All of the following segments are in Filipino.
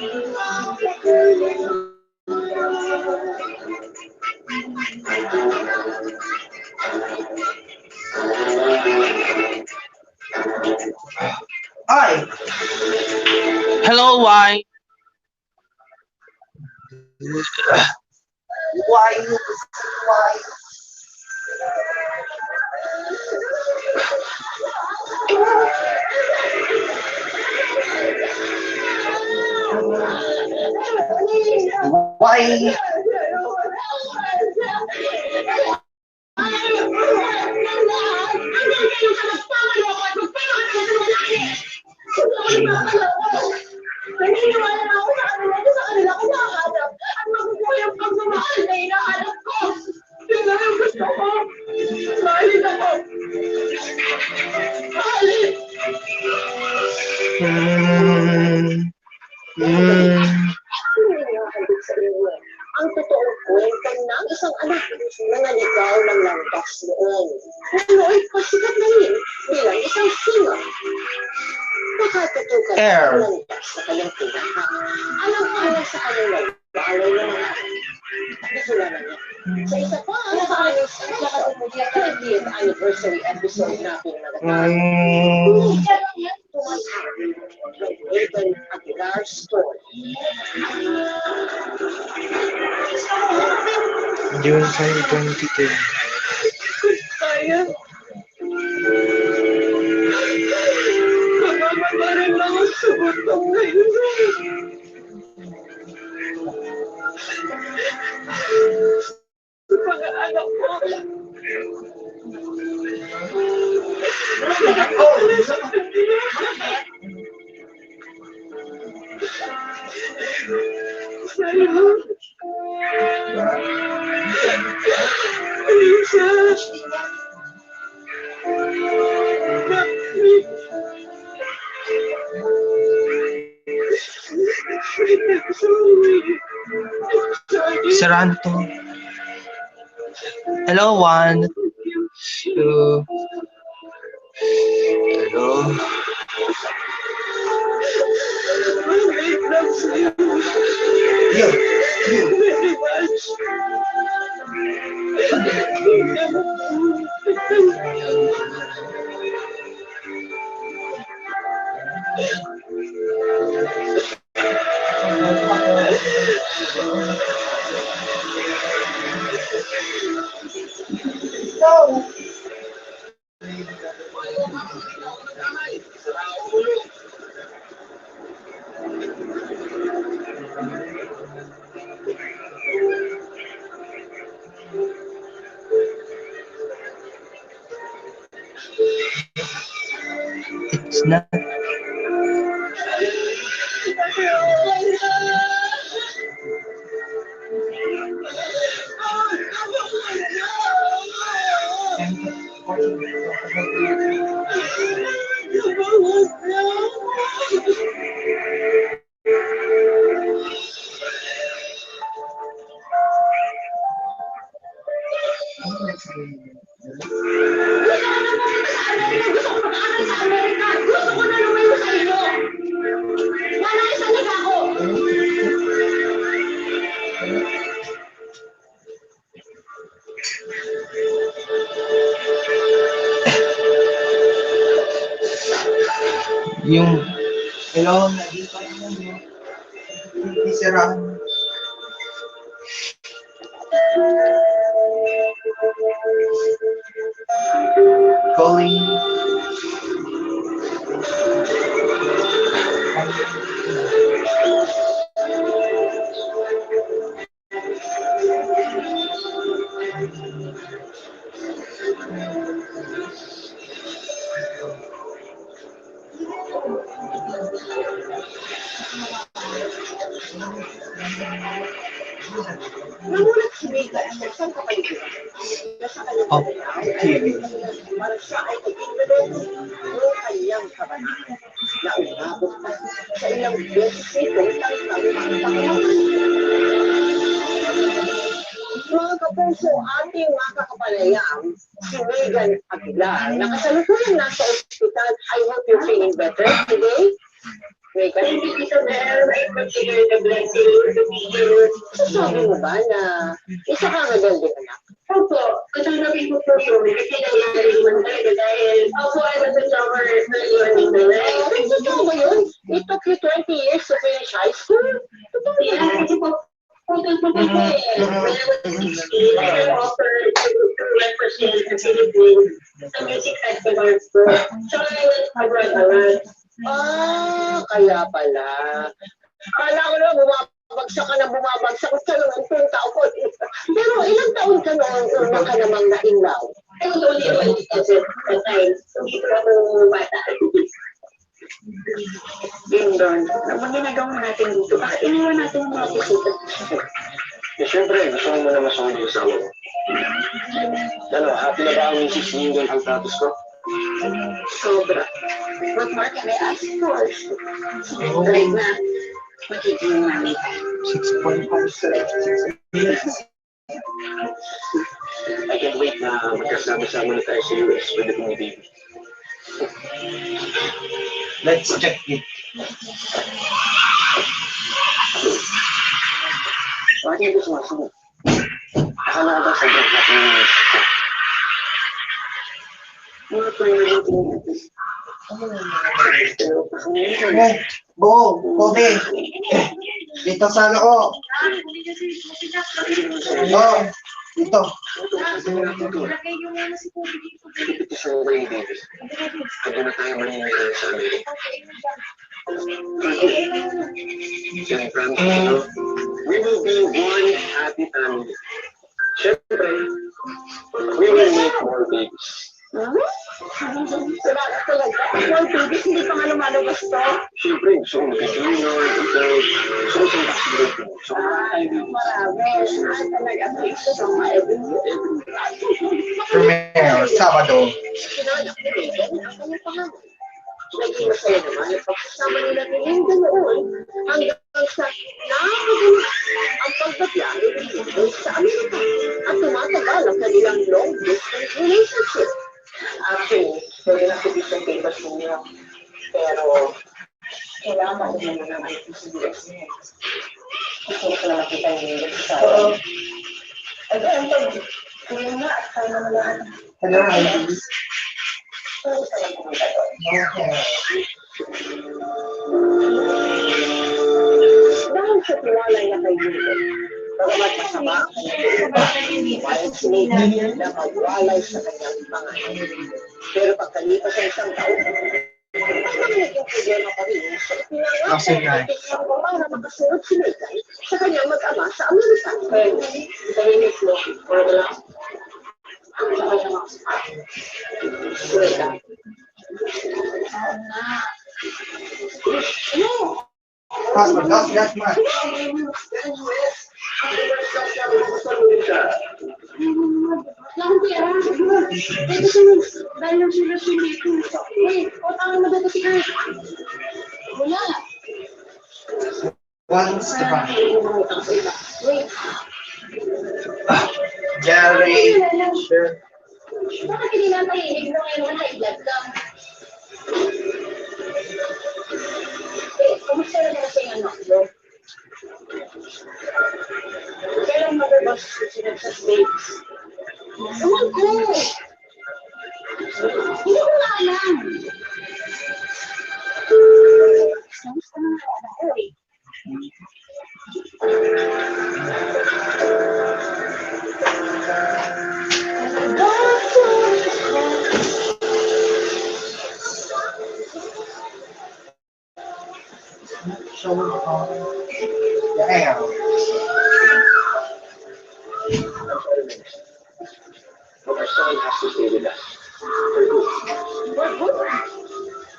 Hi. Hello, why? Why? Why? Naniniwala na ako sa kanila, sa kanila ko makahanap at makukuha yung pagmamahal na hinahanap ko. Yun lang yung gusto ko. Mahalin ako. Mahalin. Ano hinahandog sa inyo? Ang totoong kwento ng isang anak na naligaw ng landas noon. Ngayon, pasikat na rin bilang isang singer. Nakatutukan Air. sa landas sa kanyang tinaha. Alang-alang sa kanyang balay ng mga kasulanan niya. Sa isa pa, sa kanyang 30th anniversary episode natin nagatang. Raven Aguilar story. June 2022. Kaya. Mamamarin lang ang subutong ngayon. Sa pag-aanak ko. Saranto. Hello, 1, 2. Hello. It's not. Yung Hello, nandito naman. Hindi sirahan. Calling. Namulat si Mika sa isang kapaligiran na sa kanyang Oh, TV. para siya ay i-implement ng kanyang kabanahan na umabot pa sa ilang beses itong tangtang-tangtang. Mga kapuso, ating makakapalayang si Megan Aguilar na kasalukuyang nasa ospital. I hope you're feeling better today. May kasi sa there, I consider the blessing of the teacher. Sasabi mo ba na isa kang rebelde anak? Opo, katanggapin ko po yun. Kasi nangyari naman talaga dahil ako ay nasa-summer early on in the life. Totoo ba yun? It took you 20 years to finish high school? Totoo ba yun? Kasi po, putol-putol ko eh. When I was offered to represent the Philippines sa music festivals ko. So I went abroad a lot. Kaya pala. Akala ko na bumabagsak ka na bumabagsak ka naman kung taon ko. Pero ilang taon ka noon una ka namang nainglaw? Ulit-ulit kasi at times, hindi ko ako bata. Yun doon. Naman ginagawa natin dito. Bakit iniwan natin yung mga bisita? Siyempre, gusto mo na masunod yung asawa mo. Ano, happy na ba ang misis niyo doon ang status ko? Sobra. What more can I ask for? Right na, magiging mami tayo. 6.5. I can't wait na magkasama-sama na tayo sa US with the baby. Let's check it. Bakit hindi sumasunod? Akala ko ba sa gap natin yung misis ko? Mga priority natin. Bo, Kobe. Dito sa ano ko. Oh, dito. Ito sa mga baby. Pwede na tayo manimigay sa Amerika. Can I promise you, we will be one happy family. Siyempre, we will make more babies. Wala na talaga. Well, babies, hindi pa nga lumalabas to. Siyempre, gusto ko mag-junior, ito, gusto ko sa possibility. Gusto ko Marami. Talaga, gusto sa mga Primero, Sabado. Sinanak ni Megan, ang kanyang pangalan. Naging masaya naman ang pagsasama nila ni Linda noon hanggang sa nakakagawa ang pagbabiyahe ni Linda sa Amerika at tumatagal ang kanilang long-distance relationship. actually, pwede na sa isang papers mo niya. Pero, kailangan mo naman ng IT sa US niya. Gusto ko na makita yung US sa akin. Again, pag kaya nga, tayo naman lahat. Hello, Andy. Pero sa lang pumunta doon. Dahil sa tiwala niya kay Linda, bagamat masama ang kanyang dahil sinigil na magwalay sa kanyang pangalan. Pero pagkalipas sa isang taon, may mga naging problema pa rin sa Kasi nga. para makasunod si Megan sa kanyang mag-ama sa Amerika. Tahimik mo, or wala. Megan. Husband, that's that much. Lang pera. Ito sa dahil lang sila sumito. Wait, utang na ba ito si Kurt? Wala. Once the back. Wait. Jerry. Sure. Bakit hindi natin inig na ngayon na high blood ka? Kumusta na kasi yung anak mo? Kailan mababas sila sa States? Ewan ko! Hindi ko na alam. Kamusta na nga anak ko eh? So, yeah. But our son has to stay with us. What?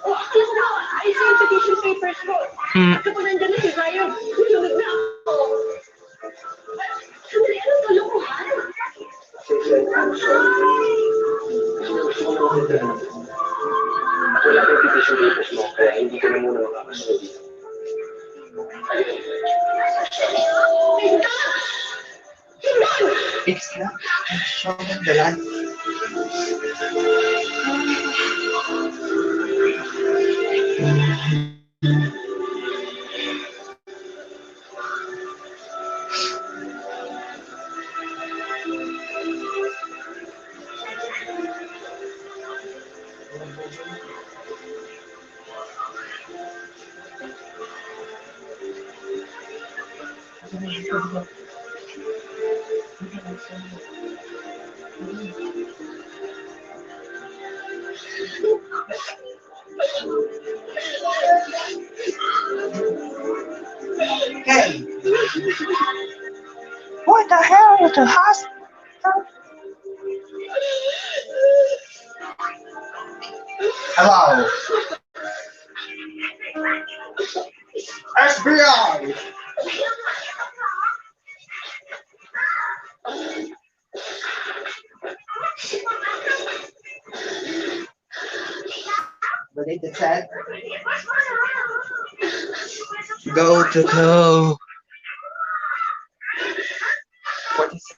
Oh, akala ko na, ayos yung petition papers ko. Kasi kung nandyan na si Ryan, susunod na ako. Sandali, anong kalokohan? I'm sorry. Gusto ko na makita na. At wala kang petition papers mo, kaya hindi ka na muna makakasunod dito. It's not showing the light. Okay. What the hell is the hospital? Hello. FBI. Balik the chat. Go to go. 47.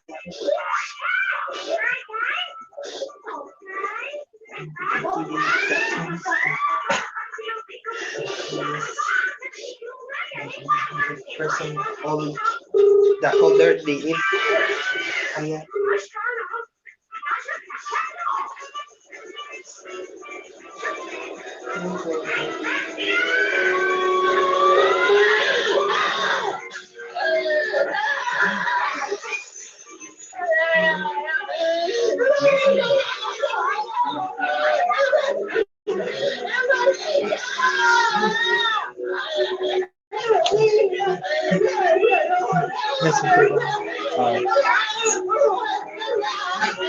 Person all the holder the ayan.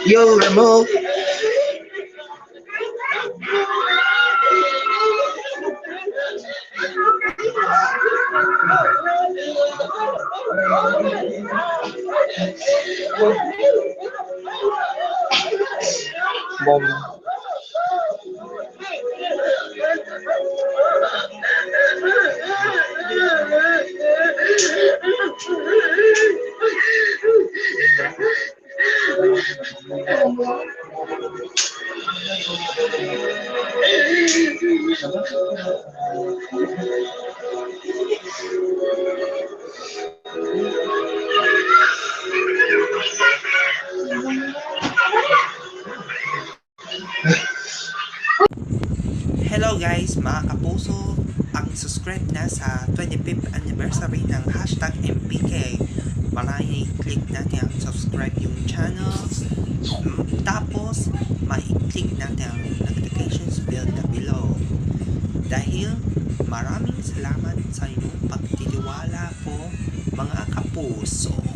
You remove. Bomb. Hello guys, mga kapuso, ang subscribe na sa 25th anniversary ng hashtag MPK. Marami i-click natin ang subscribe yung channel. Tapos, ma-click natin ang notifications bell na below. Dahil maraming salamat sa inyong pagtitiwala po mga kapuso.